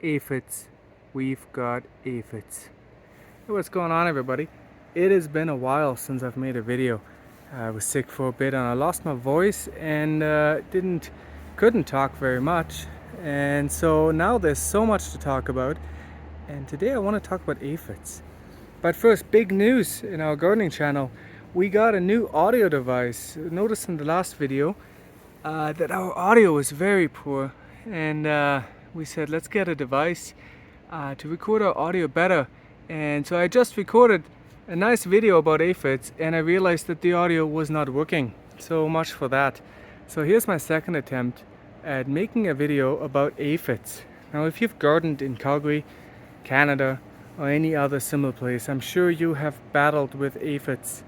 aphids. We've got aphids. Hey, what's going on, everybody? It has been a while since I've made a video. I was sick for a bit and I lost my voice and couldn't talk very much. And so now there's so much to talk about. And today I want to talk about aphids. But first, big news in our gardening channel. We got a new audio device. Notice in the last video that our audio was very poor, and we said let's get a device to record our audio better. And so I just recorded a nice video about aphids, and I realized that the audio was not working. So much for that. So here's my second attempt at making a video about aphids. Now, if you've gardened in Calgary, Canada, or any other similar place, I'm sure you have battled with aphids.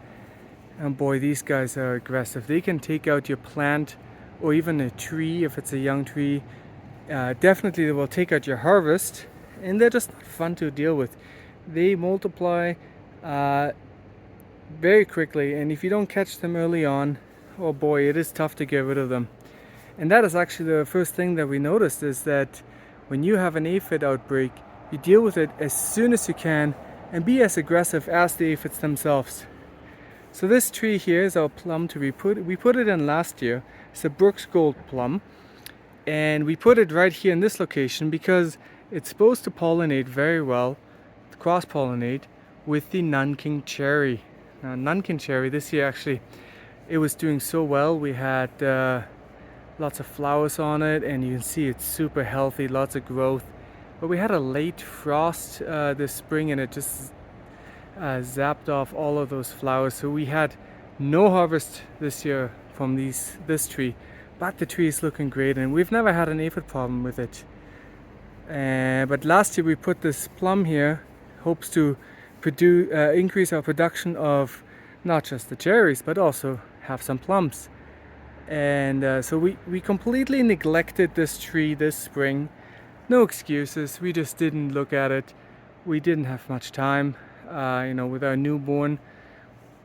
And boy, these guys are aggressive. They can take out your plant or even a tree if it's a young tree. Definitely they will take out your harvest, and they're just not fun to deal with. They multiply very quickly, and if you don't catch them early on, oh boy, it is tough to get rid of them. And that is actually the first thing that we noticed, is that when you have an aphid outbreak, you deal with it as soon as you can and be as aggressive as the aphids themselves. So this tree here is our plum tree. We put it in last year. It's a Brooks Gold plum, and we put it right here in this location because it's supposed to pollinate very well, cross-pollinate with the Nanking cherry. Now, Nanking cherry this year, actually, it was doing so well. We had lots of flowers on it, and you can see it's super healthy, lots of growth. But we had a late frost this spring, and it just zapped off all of those flowers. So we had no harvest this year from this tree, but the tree is looking great, and we've never had an aphid problem with it. But last year we put this plum here, hopes to increase our production of not just the cherries, but also have some plums. And so we completely neglected this tree this spring. No excuses, we just didn't look at it. We didn't have much time, with our newborn,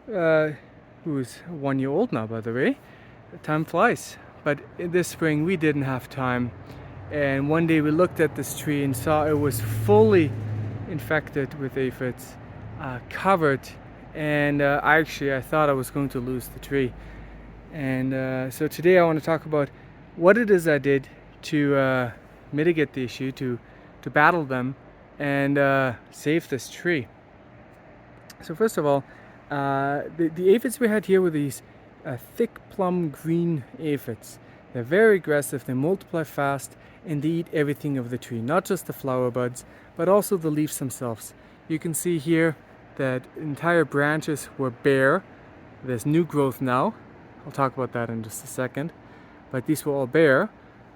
who is 1 year old now, by the way. Time flies. But this spring we didn't have time. And one day we looked at this tree and saw it was fully infected with aphids, covered. And I thought I was going to lose the tree. And so today I want to talk about what it is I did to mitigate the issue, to battle them, and save this tree. So first of all, the aphids we had here were these thick plum green aphids. They're very aggressive, they multiply fast, and they eat everything of the tree, not just the flower buds, but also the leaves themselves. You can see here that entire branches were bare. There's new growth now. I'll talk about that in just a second. But these were all bare,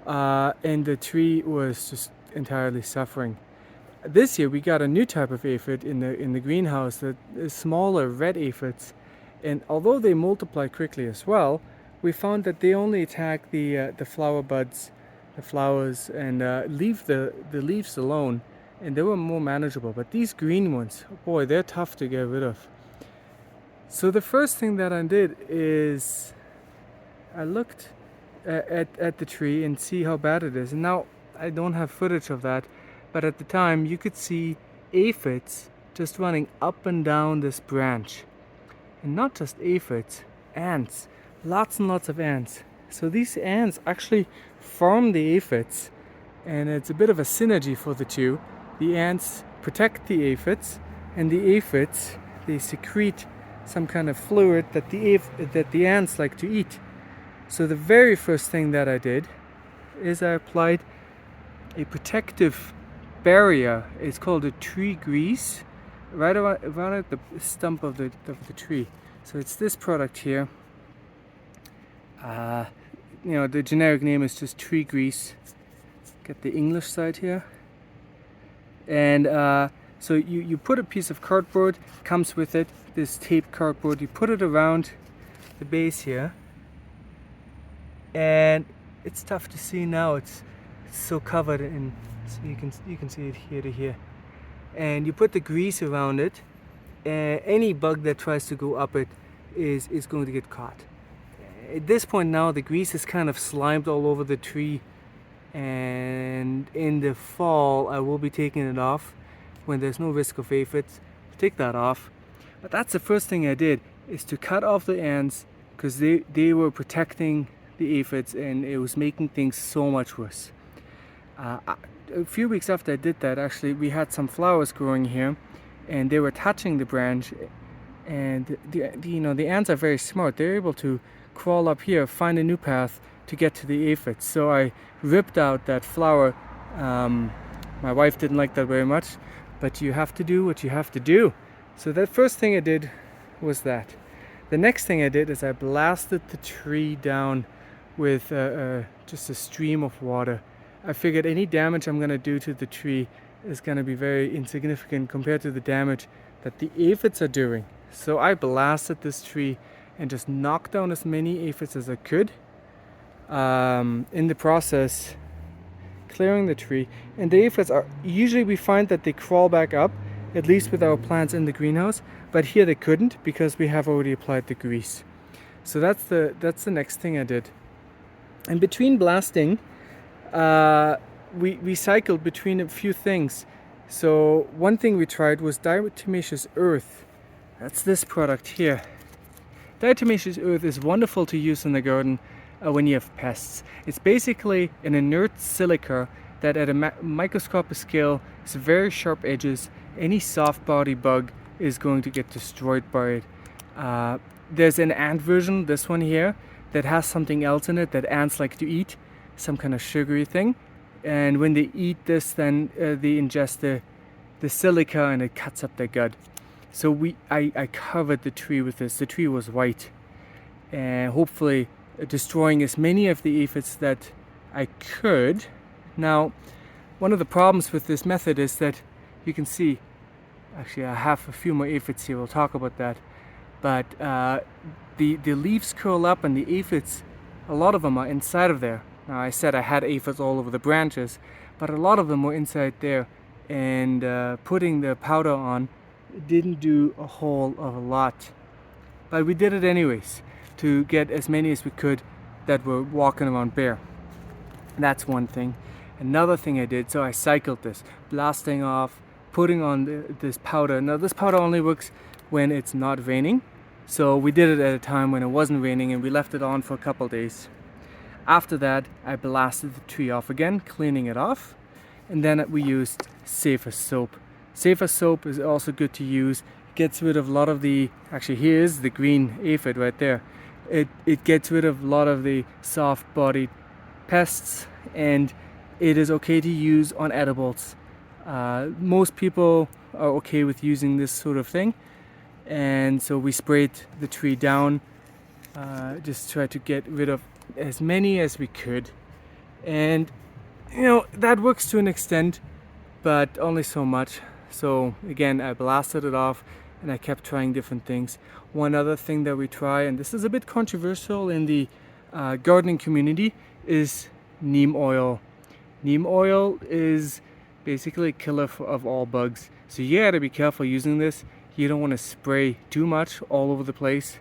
and the tree was just entirely suffering. This year we got a new type of aphid in the greenhouse, that is smaller red aphids, and although they multiply quickly as well, we found that they only attack the flower buds, the flowers, and leave the leaves alone, and they were more manageable. But these green ones, boy, they're tough to get rid of. So the first thing that I did is I looked at the tree and see how bad it is. And now I don't have footage of that, but at the time you could see aphids just running up and down this branch. And not just aphids, ants, lots and lots of ants. So these ants actually farm the aphids, and it's a bit of a synergy for the two. The ants protect the aphids, and the aphids, they secrete some kind of fluid that the ants like to eat. So the very first thing that I did is I applied a protective barrier. It's called a tree grease, right around at the stump of the tree. So it's this product here. The generic name is just tree grease. Get the English side here. And so you put a piece of cardboard, comes with it, this tape cardboard. You put it around the base here, and it's tough to see now. It's so covered in, so you can see it here to here. And you put the grease around it, and any bug that tries to go up it is going to get caught. At this point now, the grease is kind of slimed all over the tree and in the fall I will be taking it off when there's no risk of aphids. Take that off. But that's the first thing I did, is to cut off the ants, because they were protecting the aphids and it was making things so much worse. A few weeks after I did that, actually, we had some flowers growing here and they were touching the branch, and the ants are very smart. They're able to crawl up here, find a new path to get to the aphids. So I ripped out that flower. My wife didn't like that very much, but you have to do what you have to do. So that first thing I did was that. The next thing I did is I blasted the tree down with just a stream of water. I figured any damage I'm going to do to the tree is going to be very insignificant compared to the damage that the aphids are doing. So I blasted this tree and just knocked down as many aphids as I could. In the process, clearing the tree. And the aphids are, usually we find that they crawl back up, at least with our plants in the greenhouse, but here they couldn't because we have already applied the grease. So that's the next thing I did. And between blasting, we cycled between a few things. So one thing we tried was diatomaceous earth. That's this product here. Diatomaceous earth is wonderful to use in the garden when you have pests. It's basically an inert silica that at a microscopic scale has very sharp edges. Any soft body bug is going to get destroyed by it. There's an ant version, this one here, that has something else in it that ants like to eat, some kind of sugary thing. And when they eat this, then they ingest the silica and it cuts up their gut. So I covered the tree with this. The tree was white, and hopefully destroying as many of the aphids that I could. Now, one of the problems with this method is that you can see, actually I have a few more aphids here, we'll talk about that, but the leaves curl up and the aphids, a lot of them are inside of there. Now I said I had aphids all over the branches, but a lot of them were inside there, and putting the powder on didn't do a whole of a lot. But we did it anyways, to get as many as we could that were walking around bare. That's one thing. Another thing I did, so I cycled this, blasting off, putting on this powder. Now this powder only works when it's not raining, so we did it at a time when it wasn't raining and we left it on for a couple days. After that, I blasted the tree off again, cleaning it off, and then we used Safer soap. Safer soap is also good to use. It gets rid of a lot of the, actually here is the green aphid right there. It gets rid of a lot of the soft-bodied pests, and it is okay to use on edibles. Most people are okay with using this sort of thing, and so we sprayed the tree down, just try to get rid of as many as we could. And that works to an extent, but only so much. So again, I blasted it off and I kept trying different things. One other thing that we try, and this is a bit controversial in the gardening community, is neem oil. Neem oil is basically a killer of all bugs. So you gotta be careful using this. You don't want to spray too much all over the place.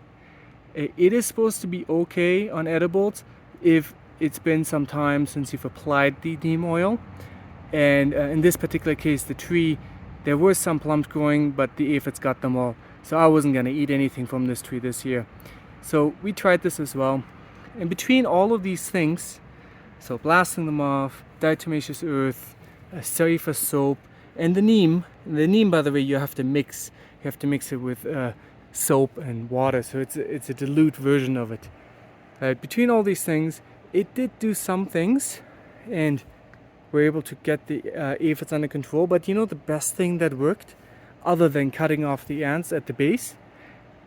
It is supposed to be okay on edibles if it's been some time since you've applied the neem oil. And in this particular case, the tree, there were some plums growing, but the aphids got them all. So I wasn't going to eat anything from this tree this year. So we tried this as well. And between all of these things, so blasting them off, diatomaceous earth, Safer soap, and the neem, by the way, you have to mix it with soap and water, so it's a dilute version of it. Between all these things, it did do some things, and we're able to get the aphids under control. But the best thing that worked, other than cutting off the ants at the base,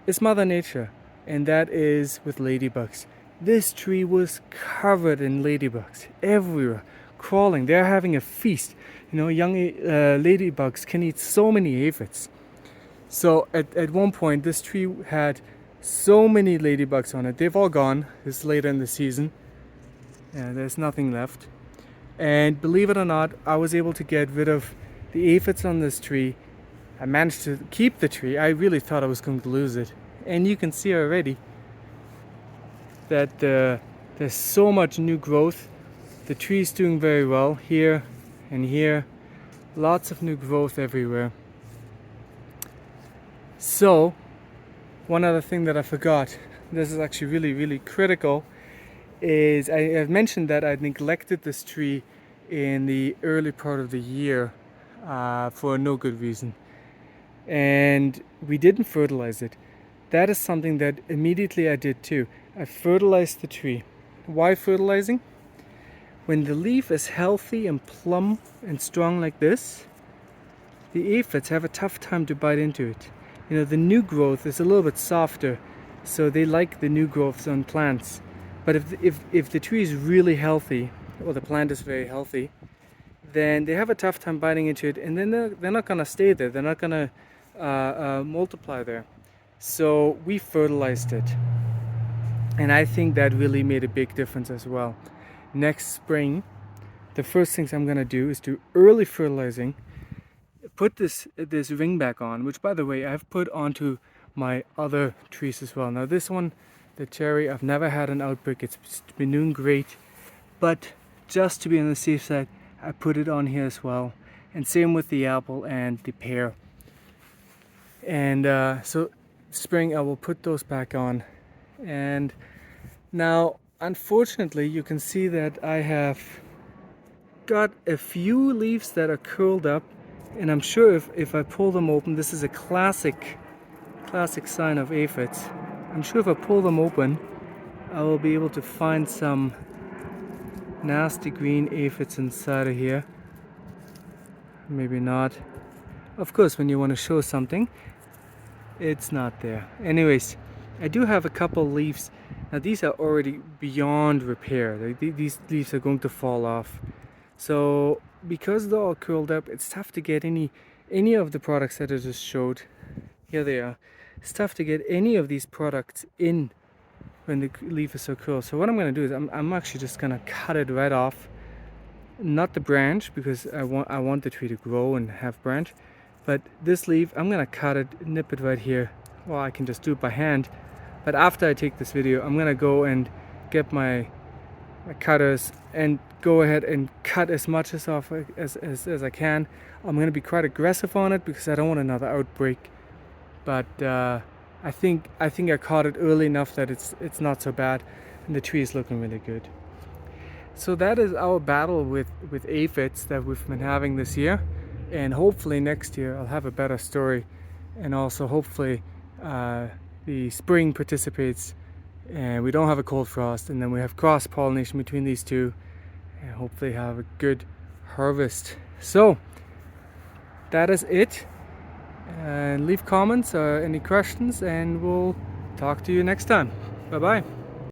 is Mother Nature, and that is with ladybugs. This tree was covered in ladybugs everywhere, crawling. They're having a feast. Young ladybugs can eat so many aphids. So at one point, this tree had so many ladybugs on it. They've all gone. It's later in the season. There's nothing left. And believe it or not, I was able to get rid of the aphids on this tree. I managed to keep the tree. I really thought I was going to lose it. And you can see already that there's so much new growth The tree's doing very well here and here. Lots of new growth everywhere. So, one other thing that I forgot, this is actually really critical, is I've mentioned that I neglected this tree in the early part of the year for no good reason. And we didn't fertilize it. That is something that immediately I did too. I fertilized the tree. Why fertilizing? When the leaf is healthy and plump and strong like this, the aphids have a tough time to bite into it. You know, the new growth is a little bit softer, so they like the new growths on plants. But if the tree is really healthy, or the plant is very healthy, then they have a tough time biting into it, and then they're not gonna stay there. They're not gonna multiply there. So we fertilized it, and I think that really made a big difference as well. Next spring, the first things I'm gonna do is do early fertilizing. Put this ring back on, which by the way I've put onto my other trees as well. Now this one, the cherry, I've never had an outbreak. It's been doing great, but just to be on the safe side, I put it on here as well. And same with the apple and the pear. And so spring I will put those back on. And now unfortunately you can see that I have got a few leaves that are curled up, and I'm sure if I pull them open, this is a classic sign of aphids. I'm sure if I pull them open, I will be able to find some nasty green aphids inside of here. Maybe not. Of course, when you want to show something, it's not there. Anyways, I do have a couple leaves. Now these are already beyond repair. These leaves are going to fall off. So because they're all curled up, it's tough to get any of the products that I just showed. Here they are. It's tough to get any of these products in when the leaf is so curled. So what I'm going to do is I'm actually just going to cut it right off. Not the branch, because I want the tree to grow and have branch. But this leaf, I'm going to cut it, nip it right here. Well, I can just do it by hand. But after I take this video, I'm going to go and get my cutters and go ahead and cut as much as off as I can. I'm going to be quite aggressive on it because I don't want another outbreak. But I think I caught it early enough that it's not so bad, and the tree is looking really good. So that is our battle with aphids that we've been having this year, and hopefully next year I'll have a better story, and also hopefully the spring participates and we don't have a cold frost, and then we have cross pollination between these two, and hopefully have a good harvest. So that is it. And leave comments or any questions, and we'll talk to you next time. Bye bye.